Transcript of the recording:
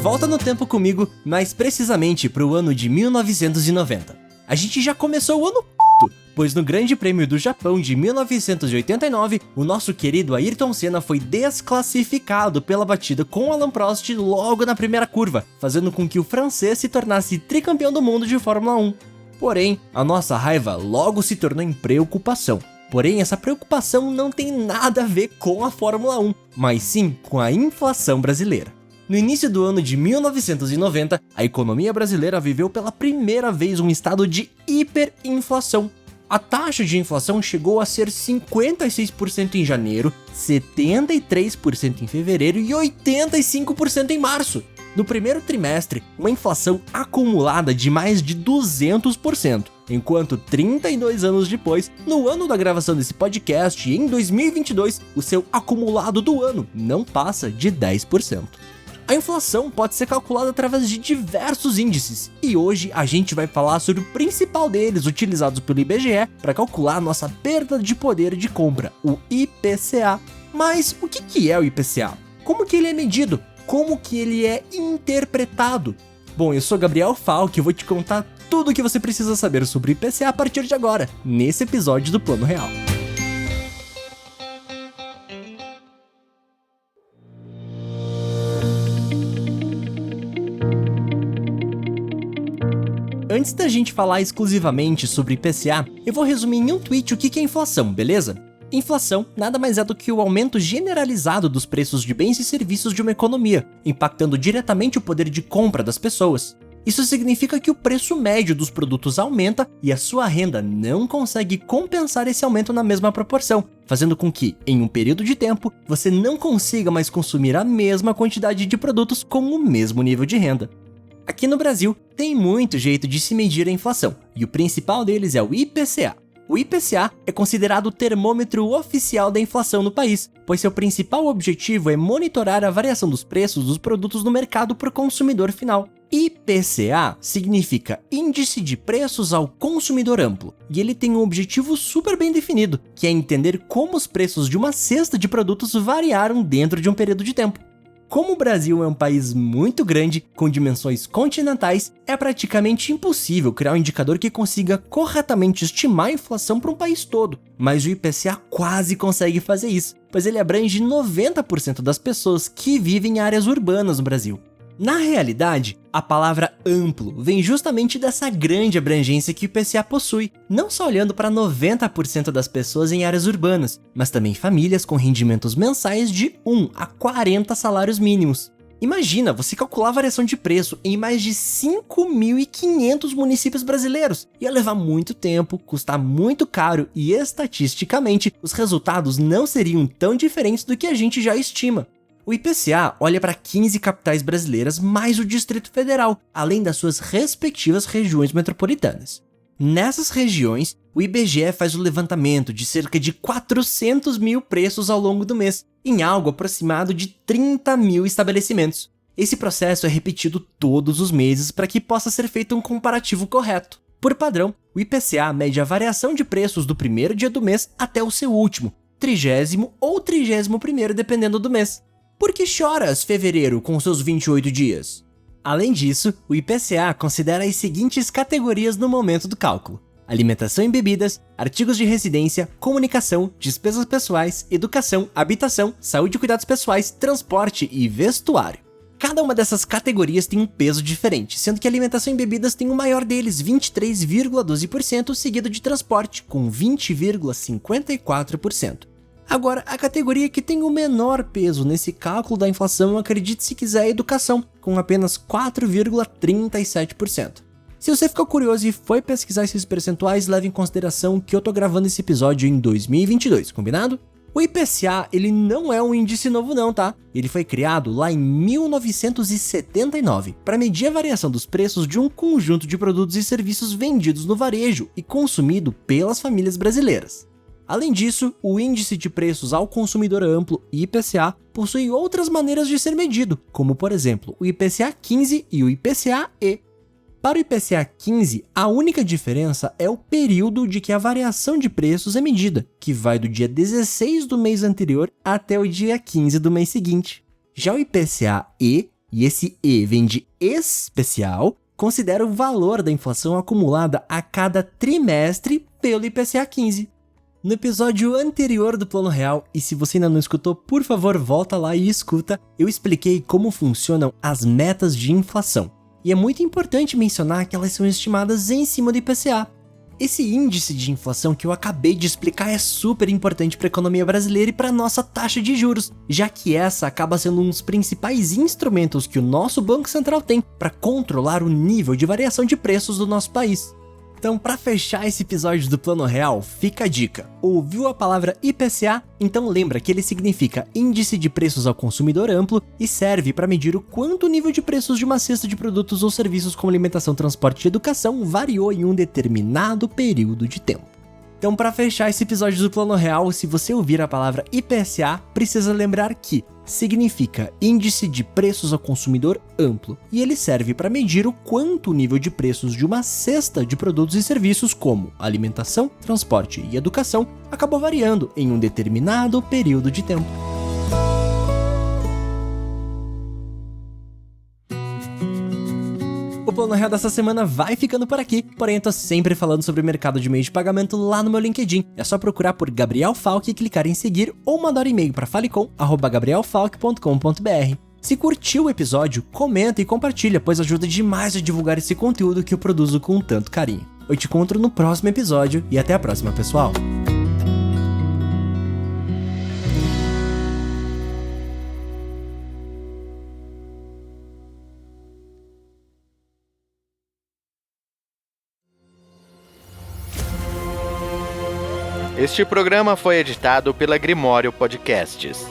Volta no tempo comigo, mais precisamente para o ano de 1990. A gente já começou o ano pois no Grande Prêmio do Japão de 1989, o nosso querido Ayrton Senna foi desclassificado pela batida com Alain Prost logo na primeira curva, fazendo com que o francês se tornasse tricampeão do mundo de Fórmula 1. Porém, a nossa raiva logo se tornou em preocupação. Porém, essa preocupação não tem nada a ver com a Fórmula 1, mas sim com a inflação brasileira. No início do ano de 1990, a economia brasileira viveu pela primeira vez um estado de hiperinflação. A taxa de inflação chegou a ser 56% em janeiro, 73% em fevereiro e 85% em março. No primeiro trimestre, uma inflação acumulada de mais de 200%, enquanto 32 anos depois, no ano da gravação desse podcast, em 2022, o seu acumulado do ano não passa de 10%. A inflação pode ser calculada através de diversos índices, e hoje a gente vai falar sobre o principal deles utilizados pelo IBGE para calcular a nossa perda de poder de compra, o IPCA. Mas o que é o IPCA? Como que ele é medido? Como que ele é interpretado? Bom, eu sou Gabriel Falck e vou te contar tudo o que você precisa saber sobre o IPCA a partir de agora, nesse episódio do Plano Real. Antes da gente falar exclusivamente sobre IPCA, eu vou resumir em um tweet o que é inflação, beleza? Inflação nada mais é do que o aumento generalizado dos preços de bens e serviços de uma economia, impactando diretamente o poder de compra das pessoas. Isso significa que o preço médio dos produtos aumenta e a sua renda não consegue compensar esse aumento na mesma proporção, fazendo com que, em um período de tempo, você não consiga mais consumir a mesma quantidade de produtos com o mesmo nível de renda. Aqui no Brasil, tem muito jeito de se medir a inflação, e o principal deles é o IPCA. O IPCA é considerado o termômetro oficial da inflação no país, pois seu principal objetivo é monitorar a variação dos preços dos produtos no mercado para o consumidor final. IPCA significa Índice de Preços ao Consumidor Amplo, e ele tem um objetivo super bem definido, que é entender como os preços de uma cesta de produtos variaram dentro de um período de tempo. Como o Brasil é um país muito grande, com dimensões continentais, é praticamente impossível criar um indicador que consiga corretamente estimar a inflação para um país todo. Mas o IPCA quase consegue fazer isso, pois ele abrange 90% das pessoas que vivem em áreas urbanas no Brasil. Na realidade, a palavra amplo vem justamente dessa grande abrangência que o IPCA possui, não só olhando para 90% das pessoas em áreas urbanas, mas também famílias com rendimentos mensais de 1 a 40 salários mínimos. Imagina você calcular a variação de preço em mais de 5.500 municípios brasileiros. Ia levar muito tempo, custar muito caro e, estatisticamente, os resultados não seriam tão diferentes do que a gente já estima. O IPCA olha para 15 capitais brasileiras mais o Distrito Federal, além das suas respectivas regiões metropolitanas. Nessas regiões, o IBGE faz o levantamento de cerca de 400 mil preços ao longo do mês, em algo aproximado de 30 mil estabelecimentos. Esse processo é repetido todos os meses para que possa ser feito um comparativo correto. Por padrão, o IPCA mede a variação de preços do primeiro dia do mês até o seu último, 30º ou 31º dependendo do mês. Por que choras, fevereiro, com seus 28 dias? Além disso, o IPCA considera as seguintes categorias no momento do cálculo: alimentação e bebidas, artigos de residência, comunicação, despesas pessoais, educação, habitação, saúde e cuidados pessoais, transporte e vestuário. Cada uma dessas categorias tem um peso diferente, sendo que alimentação e bebidas tem o maior deles, 23,12%, seguido de transporte, com 20,54%. Agora, a categoria que tem o menor peso nesse cálculo da inflação, acredite se quiser, é a educação, com apenas 4,37%. Se você ficou curioso e foi pesquisar esses percentuais, leve em consideração que eu tô gravando esse episódio em 2022, combinado? O IPCA, ele não é um índice novo não, tá? Ele foi criado lá em 1979 para medir a variação dos preços de um conjunto de produtos e serviços vendidos no varejo e consumido pelas famílias brasileiras. Além disso, o Índice de Preços ao Consumidor Amplo, IPCA, possui outras maneiras de ser medido, como por exemplo o IPCA 15 e o IPCA-E. Para o IPCA 15, a única diferença é o período de que a variação de preços é medida, que vai do dia 16 do mês anterior até o dia 15 do mês seguinte. Já o IPCA-E e esse E vem de especial, considera o valor da inflação acumulada a cada trimestre pelo IPCA 15. No episódio anterior do Plano Real, e se você ainda não escutou, por favor, volta lá e escuta, eu expliquei como funcionam as metas de inflação. E é muito importante mencionar que elas são estimadas em cima do IPCA. Esse índice de inflação que eu acabei de explicar é super importante para a economia brasileira e para a nossa taxa de juros, já que essa acaba sendo um dos principais instrumentos que o nosso Banco Central tem para controlar o nível de variação de preços do nosso país. Então, para fechar esse episódio do Plano Real, fica a dica. Ouviu a palavra IPCA? Então lembra que ele significa Índice de Preços ao Consumidor Amplo e serve para medir o quanto o nível de preços de uma cesta de produtos ou serviços como alimentação, transporte e educação variou em um determinado período de tempo. Então, para fechar esse episódio do Plano Real, se você ouvir a palavra IPCA, precisa lembrar que significa Índice de Preços ao Consumidor Amplo, e ele serve para medir o quanto o nível de preços de uma cesta de produtos e serviços como alimentação, transporte e educação acabou variando em um determinado período de tempo. O Plano Real dessa semana vai ficando por aqui, porém eu tô sempre falando sobre o mercado de meios de pagamento lá no meu LinkedIn. É só procurar por Gabriel Falck e clicar em seguir ou mandar um e-mail para falecom@gabrielfalck.com.br. Se curtiu o episódio, comenta e compartilha, pois ajuda demais a divulgar esse conteúdo que eu produzo com tanto carinho. Eu te encontro no próximo episódio e até a próxima, pessoal! Este programa foi editado pela Grimório Podcasts.